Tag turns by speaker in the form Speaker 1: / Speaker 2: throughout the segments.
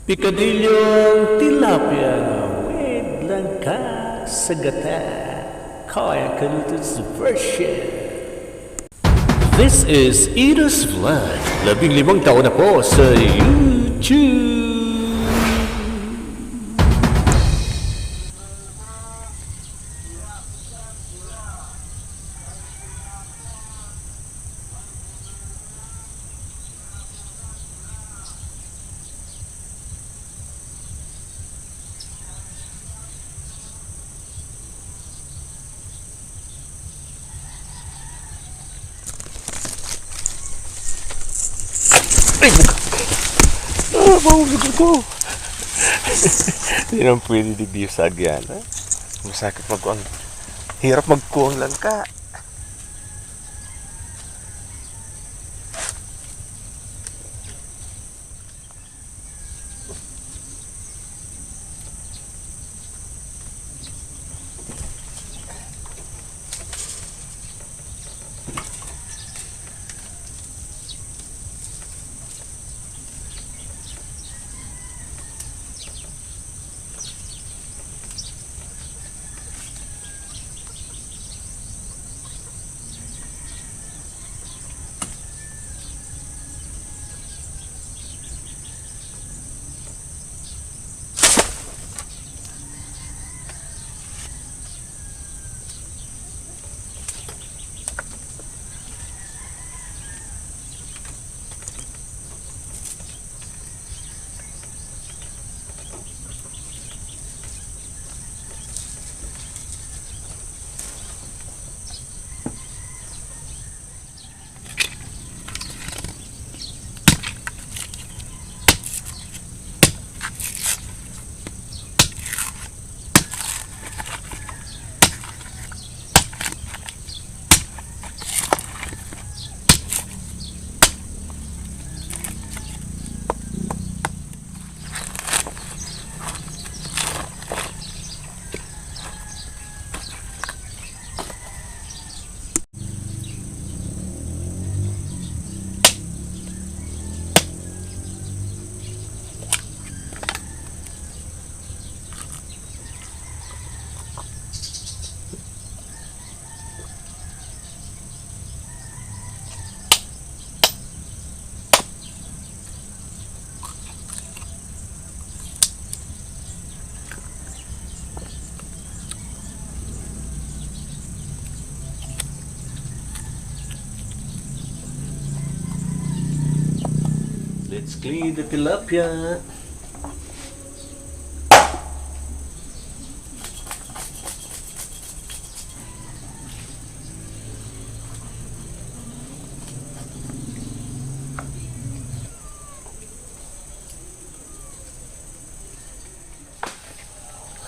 Speaker 1: Picadillo tilapia with langka sa gata. Kaya Kaluto's version. This is Ida's Vlog. 15 taon na po sa YouTube. Ay, buka! Ah, mahulog ako! Hindi naman pwede di-biusag yan, ha? Masakit magkuang. Hirap magkuang lang ka. Let's clean the tilapia.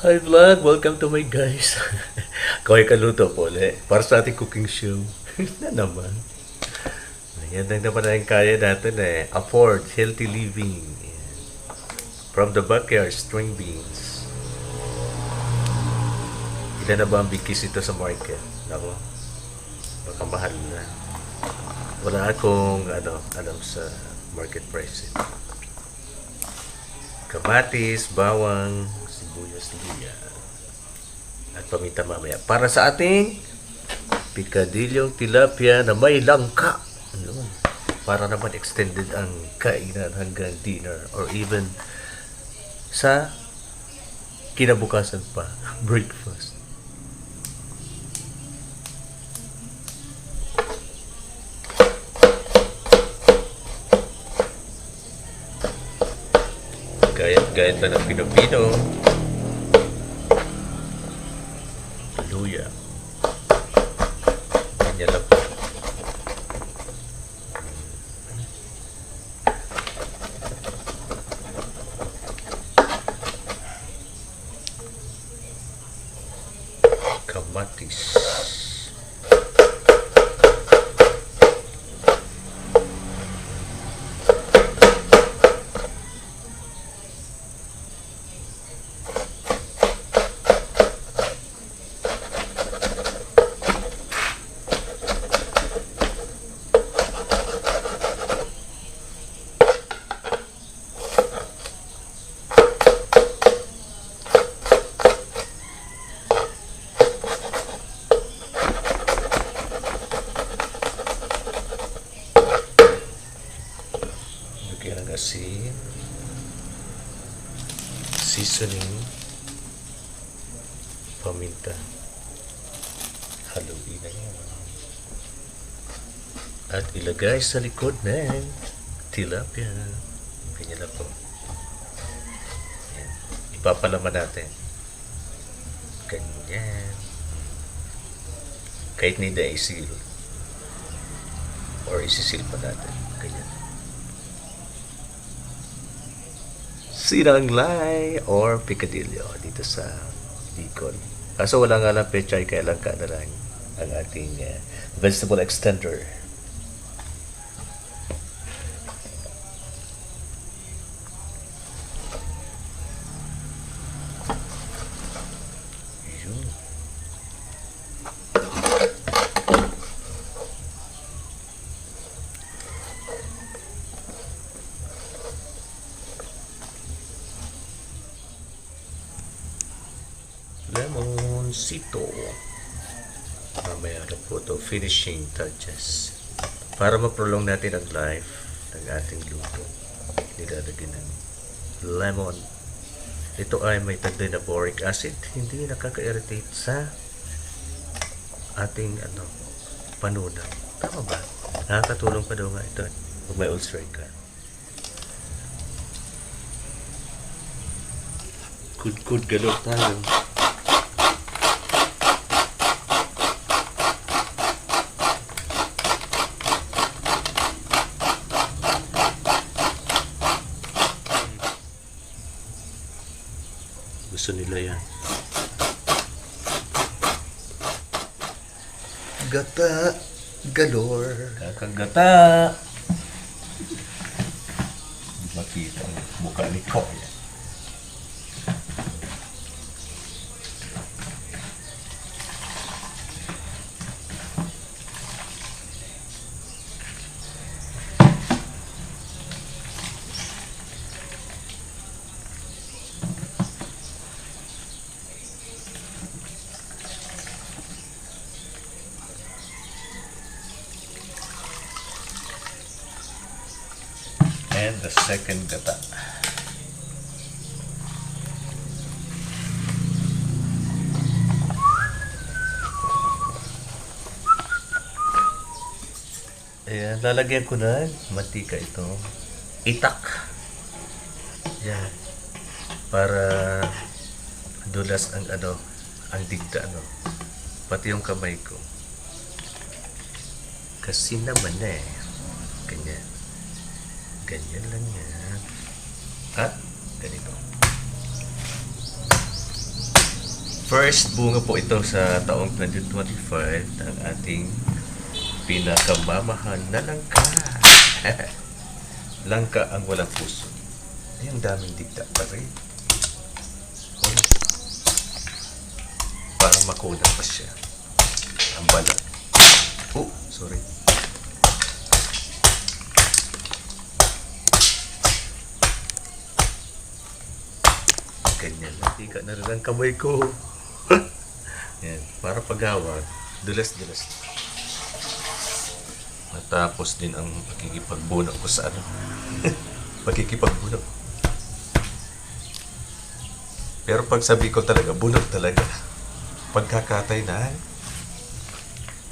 Speaker 1: Hi vlog, welcome to my guys. Kaway Kaluto po ulit para sa ating cooking show. Na naman. Yan lang naman ang kaya natin afford healthy living. From the backyard, string beans. Ilan na ba ang bigkis ito sa market? Ako, baka mahal na. Wala akong alam sa market price. Kamatis, bawang, sibuyas, luya. At paminta mamaya. Para sa ating picadillo tilapia na may langka. Para naman extended ang kainan hanggang dinner or even sa kinabukasan pa, breakfast. Gayat na ng Pilipino. Luya. Ganyan lang po. Kamatis. natin. Seasoning. Paminta. Haluin na yan. At ilagay sa likod ng tilapia. Ganyan na po. Yan. Ipapalaman natin. Ganyan. Kahit hindi na isil. Or isisil pa natin. Ganyan. Sinanglay or picadillo dito sa Bicol. Kaso wala nga lang pechay, kaya lang ka na lang ang ating vegetable extender. Yun. Lemoncito. Mamaya na po ito, finishing touches. Para ma-prolong natin ang life ng ating luto, nilalagyan ng lemon. Ito ay may tagday na boric acid, hindi nakaka-irritate sa ating panunaw. Tama ba? Nakakatulong pa daw nga ito kung may ulcer ka. Good galot tayo. Gusto nila yan. Gata galore. Kakagata. Makita ang mukha ni Koy. And the second gata. Ayan, lalagyan ko na mantika ito. Itak. Yan. Para dulas ang ang digda pati yung kamay ko. Kasi naman ganyan. Ganyan lang yan. At ganito. First bunga po ito sa taong 2025 ng ating pinakamamahal na langka. Langka ang walang puso. Ay, ang daming digda pa rin. Parang makunan pa siya. Ang balat. Oh, sorry. Ganyan. Tika na rin ang kamay ko. Yan. Para paghawak, dulas-dulas. Natapos din ang pakikipagbunok ko sa pakikipagbunok. Pero pag sabi ko talaga, bunok talaga. Pagkakatay na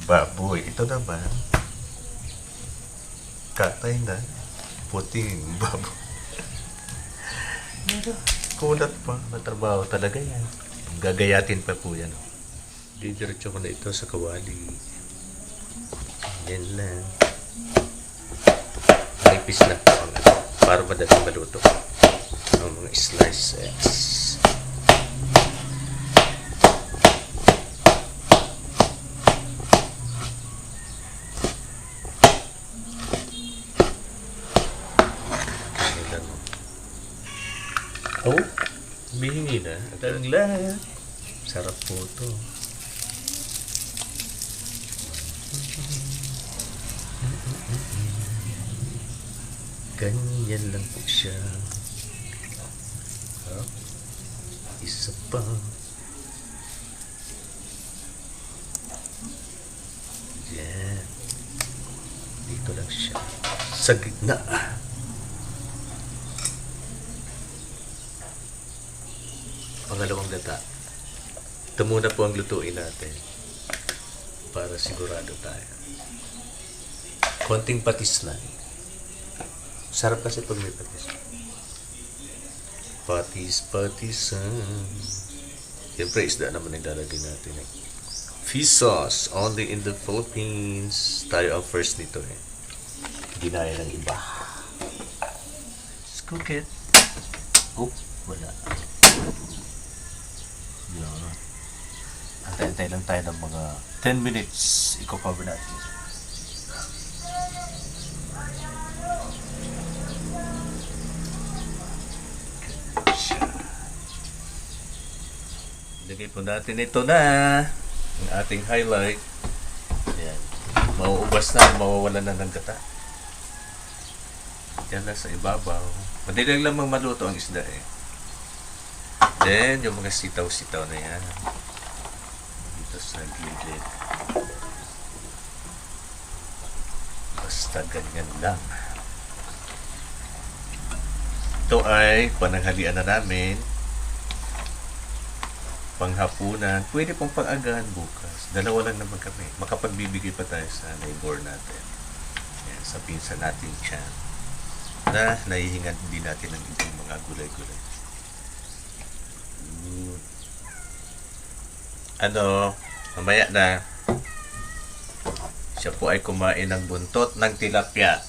Speaker 1: baboy. Ito naman, katay na puting baboy. Kunat pa. Matrabaho talaga yan. Gagayatin pa po yan. Didiretso ko na ito sa kawali. Yan lang. Nipis na po para madaling maluto ang mga slices. Oh, bihingi na. Ang lahat. Sarap po ito. Ganyan lang po siya. Isa pa. Yan. Dito lang siya. Sa gitna. pangalawang gata. Ito muna po ang lutuin natin para sigurado tayo. Konting patis lang. Sarap kasi pag may patis. Patisan. Siyempre, isda naman ang lalagay natin eh. Fish sauce, only in the Philippines. Tayo ang first nito eh. Ginaya ng iba. Let's cook it. Oh, wala. Yan. Antay-antay lang tayo ng mga 10 minutes. I-cover natin. Lagay po natin ito na. Ang ating highlight. Ayan. Mauubas na, mawawalan na ng gata. Yan na sa ibabaw. Madali lang maluto ang isda eh. Then, yung mga sitaw-sitaw na yan. Dito sa gilid. Basta ganyan lang. Ito ay pananghalian na namin. Panghapunan. Pwede pong pang-agahan bukas. Dalawa lang naman kami. Makapagbibigay pa tayo sa neighbor natin. Yan, sa pinsan natin Chan. Na nahihingan din natin ng ibang mga gulay-gulay. Mamaya na. Siya po ay kumain ng buntot ng tilapia.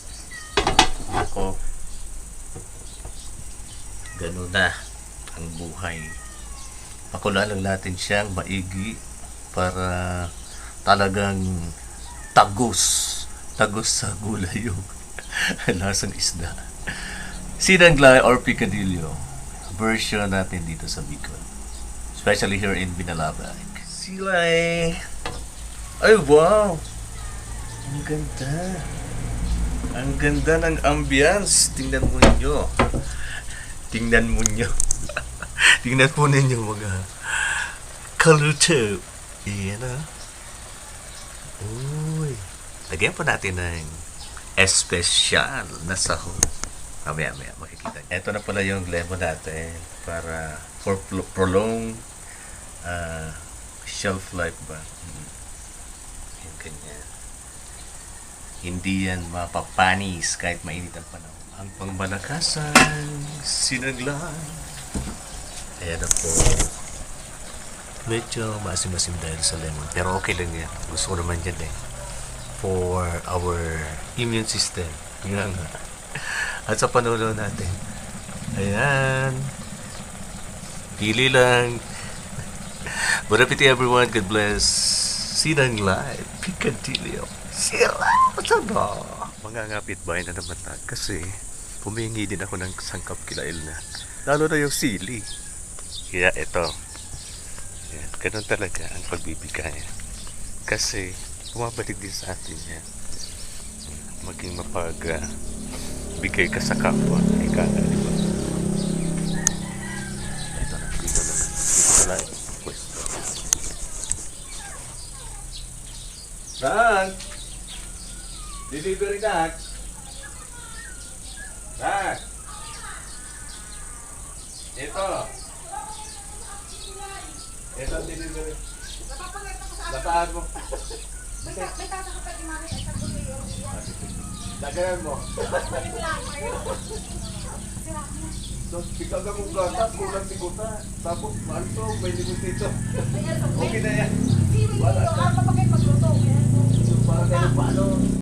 Speaker 1: Ako, ganun na ang buhay. Pakulaan lang natin siyang maigi para talagang tagos sa gulay yung lasang isda. Sinanglay or picadillo version natin dito sa Bicol, especially here in Binalabag. Silay! Ay wow! Ang ganda! Ang ganda ng ambience! Tingnan mo nyo! Tingnan po ninyo mga kaluto. Iyan na. Uy. Lagyan po natin ng espesyal na sahog. Mamaya makikita. Ito na pala yung lemon natin para for prolonged shelf life ba. Yung ganyan. Hindi yan mapapanis kahit mainit ang panahon. Ang pangmalakasan, sinaglan. Ayan na po. Medyo maasim-asim dahil sa lemon. Pero okay lang yan. Gusto ko naman yan eh. For our immune system. Nga nga. At sa panulo natin. Ayan. Pili lang. Bon appetit everyone. God bless. Sinang live. Picadillo. Sira. Masama. Mga ngapit bahay na naman na. Kasi pumingi din ako ng sangkap kila Elna. Lalo na yung sili. Kaya ito, yan, ganun talaga ang pagbibigay. Kasi, bumabalik din sa atin yan. Maging bigay ka sa kapwa. Ika na, di ba? Ito na, dito na. Pwesto. Nak! Delivery, Nak! Nak! Ito! Ito ang delivery. Bataan mo.
Speaker 2: May tata ka pa di mami ay sabi ko yun.
Speaker 1: Dagayan mo. So, ikaw ka mong gatas, kulang siguta. Tapos, malto, may limutito. Okay na yan.
Speaker 2: Wala. Para kayo magluto.
Speaker 1: Para kayo paano.